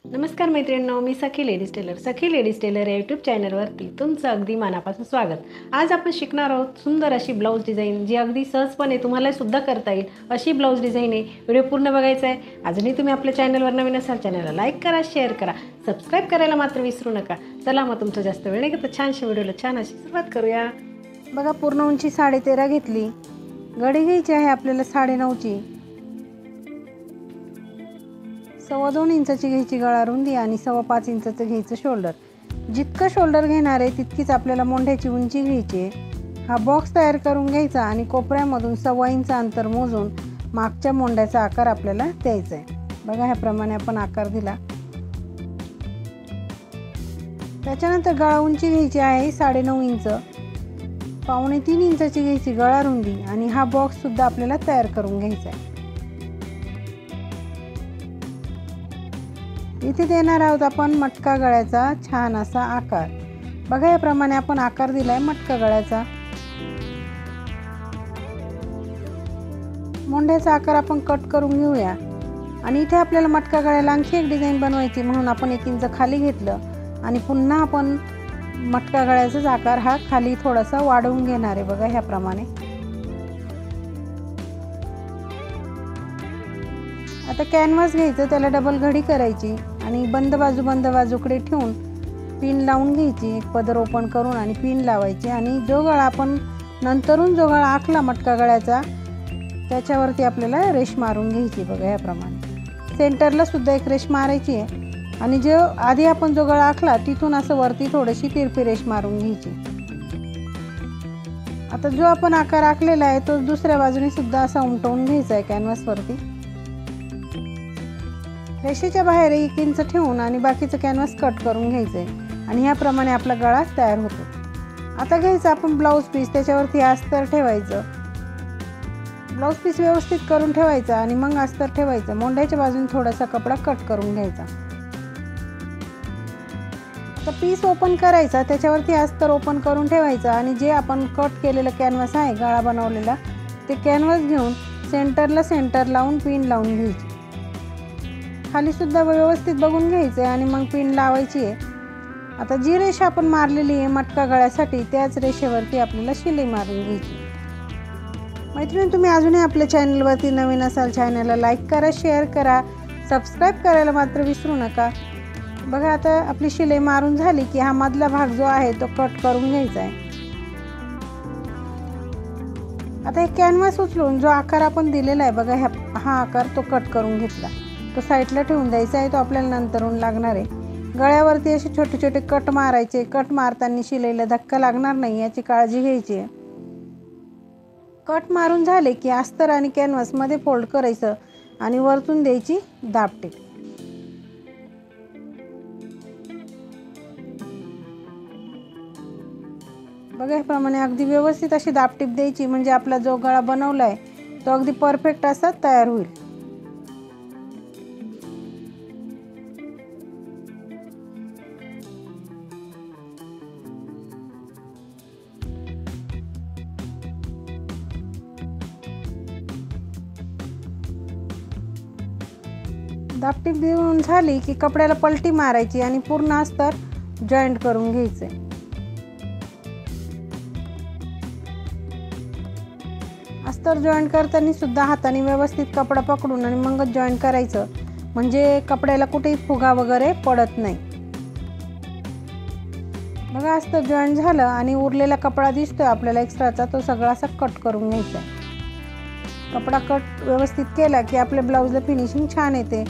नमस्कार मैत्रिणींनो, मी सखी ladies tailor. सखी ladies tailor या यूट्यूब चॅनलवरती तुमचं अगदी मनापासून स्वागत. आज आपण शिकणार आहोत सुंदर अशी ब्लाऊज डिझाईन, जी अगदी सहजपणे तुम्हाला सुद्धा करता येईल अशी ब्लाऊज डिझाईन आहे. व्हिडिओ पूर्ण बघायचा आहे. अजूनही तुम्ही आपल्या चॅनलवर नवीन असाल, चॅनलला लाईक करा, शेअर करा, सबस्क्राईब करायला मात्र विसरू नका. चला मग तुमचं जास्त वेळ नाही घेता छानशा व्हिडिओला छान अशी सुरुवात करूया. बघा, पूर्ण उंची 13.5 घेतली. गडी घ्यायची आहे आपल्याला 9.5ची. 2.25 इंचाची घ्यायची गळा रुंदी आणि 5.25 इंचाचं घ्यायचं शोल्डर. जितकं शोल्डर घेणार आहे तितकीच आपल्याला मोंढ्याची उंची घ्यायची आहे. हा बॉक्स तयार करून घ्यायचा आणि कोपऱ्यामधून 1.25 इंच अंतर मोजून मागच्या मोंढ्याचा आकार आपल्याला द्यायचा आहे. बघा, ह्याप्रमाणे आपण आकार दिला. त्याच्यानंतर गळा उंची घ्यायची आहे 9.5 इंच. 2.25 इंचाची घ्यायची गळा रुंदी आणि हा बॉक्स सुद्धा आपल्याला तयार करून घ्यायचा आहे. इथे देणार आहोत आपण मटका गळ्याचा छान असा आकार. बघा, याप्रमाणे आपण आकार दिलाय मटका गळ्याचा. मोंढ्याचा आकार आपण कट करून घेऊया. आणि इथे आपल्याला मटका गळ्याला आणखी एक डिझाईन बनवायची, म्हणून आपण 1 इंच खाली घेतलं आणि पुन्हा आपण मटका गळ्याचाच आकार हा खाली थोडासा वाढवून घेणार आहे. बघा, ह्याप्रमाणे. आता कॅनव्हास घ्यायचं, त्याला डबल घडी करायची आणि बंद बाजूकडे ठेवून पिन लावून घ्यायची. एक पदर ओपन करून आणि पिन लावायची आणि जो गळा आपण नंतरून जो गळा आखला मटका गळ्याचा त्याच्यावरती आपल्याला रेष मारून घ्यायची. बघा, याप्रमाणे सेंटरला सुद्धा एक रेष मारायची आहे आणि जो आधी आपण जो गळा आखला तिथून असं वरती थोडीशी तिरपी रेष मारून घ्यायची. आता जो आपण आकार आखलेला आहे तो दुसऱ्या बाजूने सुद्धा असा उमटवून घ्यायचा आहे कॅनव्हासवरती. रेषेच्या बाहेर 1 इंच ठेवून आणि बाकीचं कॅनव्हास कट करून घ्यायचं आहे आणि ह्याप्रमाणे आपला गळा तयार होतो. आता घ्यायचं आपण ब्लाऊज पीस, त्याच्यावरती अस्तर ठेवायचं. ब्लाऊज पीस व्यवस्थित करून ठेवायचा आणि मग अस्तर ठेवायचं. मोंढ्याच्या बाजूने थोडासा कपडा कट करून घ्यायचा. आता पीस ओपन करायचा, त्याच्यावरती अस्तर ओपन करून ठेवायचं आणि जे आपण कट केलेलं कॅनव्हास आहे गळा बनवलेला ते कॅनव्हास घेऊन सेंटर लावून पिन लावून घ्यायची. खाली सुद्धा व्यवस्थित बघून घ्यायचं आहे आणि मग पिन लावायची आहे. आता जी रेषा आपण मारलेली आहे मटका गळ्यासाठी त्याच रेषेवरती आपल्याला शिलाई मारून घ्यायची. मैत्रिणी, तुम्ही अजूनही आपल्या चॅनलवरती नवीन असाल, चॅनलला लाईक करा, शेअर करा, सबस्क्राईब करायला मात्र विसरू नका. बघा, आता आपली शिलाई मारून झाली की हा मधला भाग जो आहे तो कट करून घ्यायचा आहे. आता हे कॅनव्हास उचलून जो आकार आपण दिलेला आहे बघा, हा आकार तो कट करून घेतला. तो साईडला ठेवून द्यायचा आहे, तो आपल्याला नंतरून लागणार आहे. गळ्यावरती असे छोटे छोटे कट मारायचे. कट मारताना शिलाईला धक्का लागणार नाही याची काळजी घ्यायची आहे. कट मारून झाले की अस्तर आणि कॅनव्हास मध्ये फोल्ड करायचं आणि वरतून द्यायची दाबटीप. बघा, याप्रमाणे अगदी व्यवस्थित अशी दाबटीप द्यायची, म्हणजे आपला जो गळा बनवलाय तो अगदी परफेक्ट असा तयार होईल. दाबटीप देऊन झाली की कपड्याला पलटी मारायची आणि पूर्ण अस्तर जॉईंट करून घ्यायचे. अस्तर जॉईंट करताना सुद्धा हाताने व्यवस्थित कपडा पकडून आणि मग जॉईंट करायचं, म्हणजे कपड्याला कुठेही फुगा वगैरे पडत नाही. बघा, अस्तर जॉईंट झालं आणि उरलेला कपडा दिसतोय आपल्याला एक्स्ट्राचा, तो सगळा असा कट करून घ्यायचा. कपडा कट व्यवस्थित केला की आपल्या ब्लाऊजला फिनिशिंग छान येते.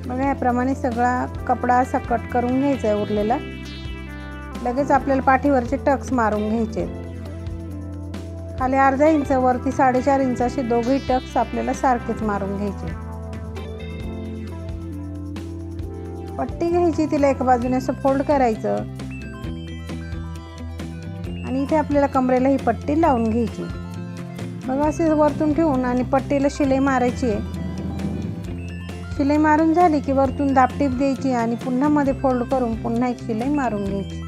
बघा, याप्रमाणे सगळा कपडा असा कट करून घ्यायचा आहे उरलेला. लगेच आपल्याला पाठीवरचे टक्स मारून घ्यायचे. खाली अर्धा इंच, वरती 4.5 इंच असे दोघेही टक्स आपल्याला सारखेच मारून घ्यायचे. पट्टी घ्यायची, तिला एका बाजूने असं फोल्ड करायचं आणि इथे आपल्याला कमरेला ही पट्टी लावून घ्यायची. बघा, असे वरतून ठेवून आणि पट्टीला शिलाई मारायची आहे. शिलाई मारून झाली की वरतून दाबटीप द्यायची आणि पुन्हा मध्ये फोल्ड करून पुन्हा एक शिलाई मारून घ्यायची.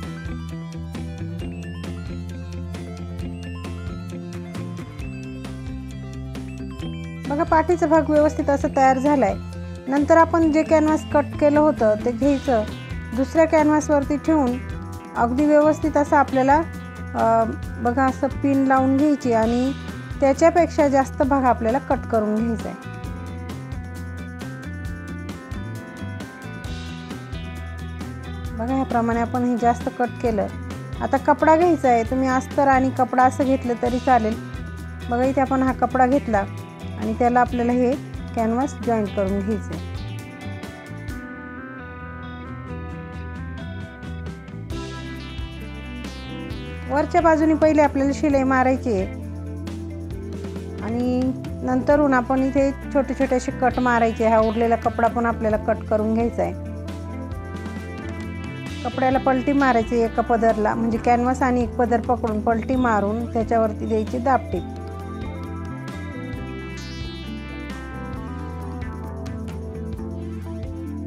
बघा पाठीचा भाग व्यवस्थित असं तयार झाला आहे। नंतर आपण जे कॅनव्हास कट केलं होतं ते घ्यायचं, दुसऱ्या कॅनव्हासवरती ठेवून अगदी व्यवस्थित असं आपल्याला बघा असं पिन लावून घ्यायची आणि त्याच्यापेक्षा जास्त भाग आपल्याला कट करून घ्यायचा आहे। बघा ह्याप्रमाणे आपण हे जास्त कट केलं। आता कपडा घ्यायचा आहे, तुम्ही अस्तर आणि कपडा असं घेतलं तरी चालेल। बघा इथे आपण हा कपडा घेतला आणि त्याला आपल्याला हे कॅनव्हास जॉईंट करून घ्यायचं आहे। वरच्या बाजूने पहिले आपल्याला शिलाई मारायची आहे आणि नंतरून आपण इथे छोटे छोटे असे कट मारायचे। हा उरलेला कपडा पण आपल्याला कट करून घ्यायचा आहे। कपड्याला पलटी मारायची एका पदरला, म्हणजे कॅनव्हास आणि एक पदर पकडून पलटी मारून त्याच्यावरती द्यायची दाबटीप।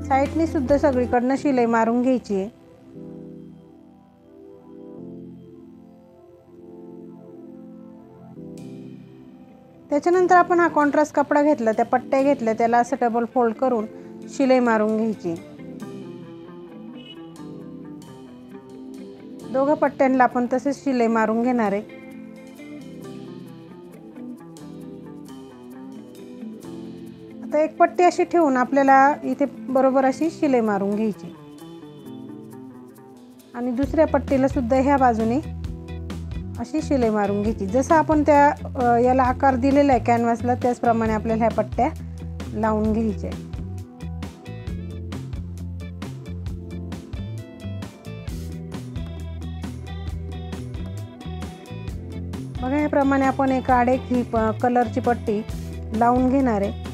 साईडने सुद्धा सगळीकडनं शिलाई मारून घ्यायची आहे। त्याच्यानंतर आपण हा कॉन्ट्रास्ट कपडा घेतला, त्या पट्ट्या घेतल्या, त्याला असं डबल फोल्ड करून शिलाई मारून घ्यायची। दोघं पट्ट्यांना आपण तसेच शिलाई मारून घेणार आहे। आता एक पट्टी अशी ठेवून आपल्याला इथे बरोबर अशी शिलाई मारून घ्यायची आणि दुसऱ्या पट्टीला सुद्धा ह्या बाजूने अशी शिलाई मारून घ्यायची। जसं आपण त्या याला आकार दिलेला आहे कॅनव्हासला, त्याचप्रमाणे आपल्याला ह्या पट्ट्या लावून घ्यायच्या। बघा ह्याप्रमाणे आपण एक आडेक ही कलरची पट्टी लावून घेणार आहे।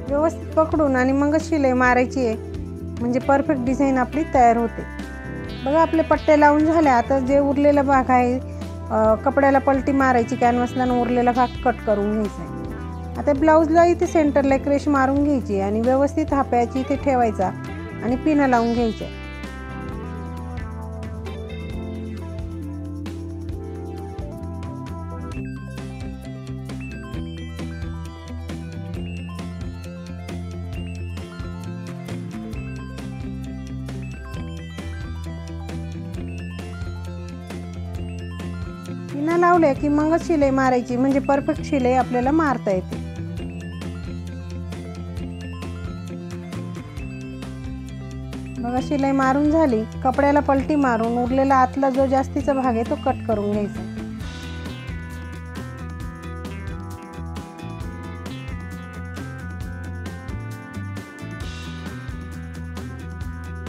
व्यवस्थित पकडून आणि मग शिलाई मारायची आहे, म्हणजे परफेक्ट डिझाईन आपली तयार होते। बघा आपले पट्टे लावून झाले। आता जे उरलेला भाग आहे कपड्याला पलटी मारायची कॅनव्हासला आणि उरलेला भाग कट करून घ्यायचा आहे। आता ब्लाऊजला इथे सेंटरला एक रेष मारून घ्यायची आणि व्यवस्थित हा पॅच इथे ठेवायचा आणि पिना लावून घ्यायच्या। पिना लावल्या की मगच शिलाई मारायची, म्हणजे परफेक्ट शिलाई आपल्याला मारता येते। बघा शिलाई मारून झाली, कपड्याला पलटी मारून उरलेला आतला जो जास्तीचा भाग आहे तो कट करून घ्यायचा।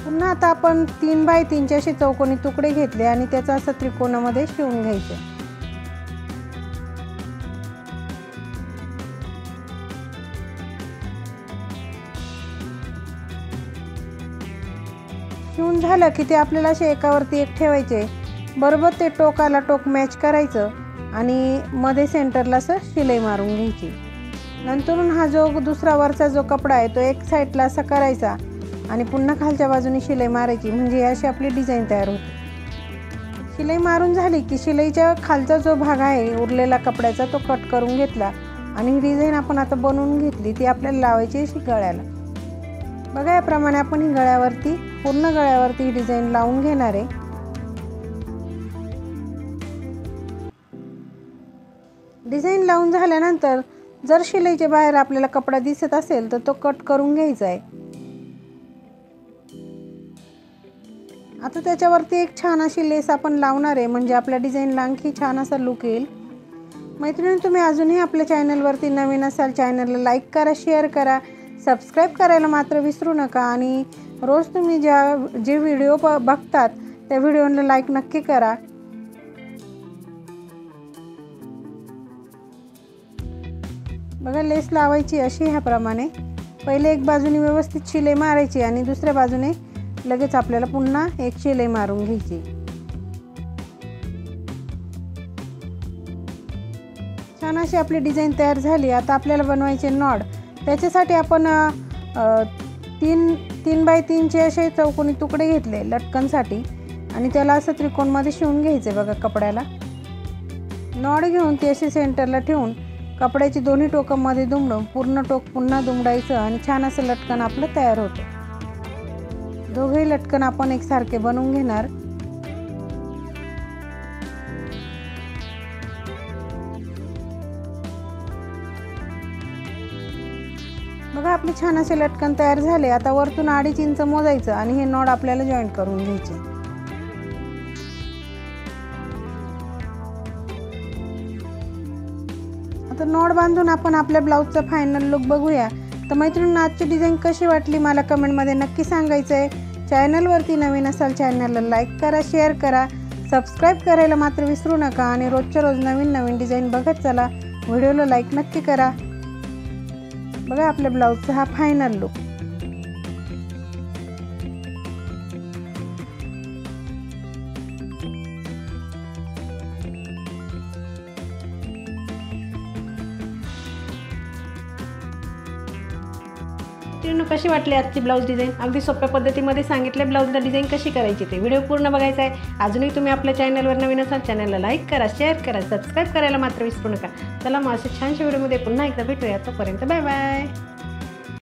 पुन्हा आता आपण 3 बाय 3 चे असे चौकोनी तुकडे घेतले आणि त्याचा असं त्रिकोणामध्ये शिवून घ्यायचे। शिवून झालं की ते आपल्याला असे एकावरती एक ठेवायचे, बरोबर ते टोकाला टोक मॅच करायचं आणि मध्ये सेंटरला असं शिलाई मारून घ्यायची। नंतरून हा जो दुसरा वरचा जो कपडा आहे तो एक साईडला असा करायचा आणि पुन्हा खालच्या बाजूने शिलाई मारायची, म्हणजे अशी आपली डिझाईन तयार होते। शिलाई मारून झाली की शिलाईच्या खालचा जो भाग आहे उरलेला कपड्याचा तो कट करून घेतला आणि ही डिझाईन आपण आता बनवून घेतली, ती आपल्याला लावायची अशी गळ्याला। बघा याप्रमाणे आपण ही गळ्यावरती पूर्ण गळ्यावरती ही डिझाईन लावून घेणार आहे। डिझाईन लावून झाल्यानंतर जर शिलाईच्या बाहेर आपल्याला कपडा दिसत असेल तर तो कट करून घ्यायचा आहे। आता त्याच्यावरती एक छान अशी लेस आपण लावणार आहे, म्हणजे आपल्या डिझाईनला आणखी छान असा लुक येईल। मैत्रिणी तुम्ही अजूनही आपल्या चॅनलवरती नवीन असाल चॅनलला लाईक करा, शेअर करा, सबस्क्राईब करायला मात्र विसरू नका आणि रोज तुम्ही जे व्हिडिओ बघतात त्या व्हिडिओला लाईक नक्की करा। बघा लेस लावायची अशी ह्याप्रमाणे, पहिले एक बाजूने व्यवस्थित शिलाई मारायची आणि दुसऱ्या बाजूने लगेच आपल्याला पुन्हा एक शिलाई मारून घ्यायची। छान अशी आपली डिझाईन तयार झाली। आता आपल्याला बनवायचे नॉड, त्याच्यासाठी आपण तीन बाय 3चे असे चौकोनी तुकडे घेतले लटकनसाठी आणि त्याला असं त्रिकोणमध्ये शिवून घ्यायचे बघा कपड्याला। नॉड घेऊन ते असे सेंटरला ठेवून कपड्याची दोन्ही टोकांमध्ये दुमडून पूर्ण टोक पुन्हा दुमडायचं आणि छान असं लटकन आपलं तयार होतं। दोघेही लटकन आपण एकसारखे बनवून घेणार। बघा आपले छान असे लटकन तयार झाले। आता वरतून 2.5 इंच मोजायचं आणि हे नॉड आपल्याला जॉईंट करून घ्यायचे। आता नॉड बांधून आपण आपल्या ब्लाऊजचा फायनल लुक बघूया। तर मैत्रिणींनो, आजची डिझाईन कशी वाटली मला कमेंटमध्ये नक्की सांगायचं आहे। चॅनलवरती नवीन असाल चॅनलला लाईक करा, शेअर करा, सबस्क्राईब करायला मात्र विसरू नका आणि रोजच्या रोज नवीन नवीन डिझाईन बघत चला। व्हिडिओला लाईक नक्की करा। बघा आपल्या ब्लाऊजचा हा फायनल लुक। कशी वाटली आजची ब्लाऊज डिझाईन? अगदी सोप्या पद्धतीमध्ये सांगितले ब्लाऊजला डिझाईन कशी करायची ते। व्हिडिओ पूर्ण बघायचा आहे। अजूनही तुम्ही आपल्या चॅनलवर नवीन असाल चॅनलला लाईक करा, शेअर करा, सबस्क्राईब करायला मात्र विसरू नका। चला मग अशा छानशा व्हिडिओमध्ये पुन्हा एकदा भेटूया। तोपर्यंत बाय बाय।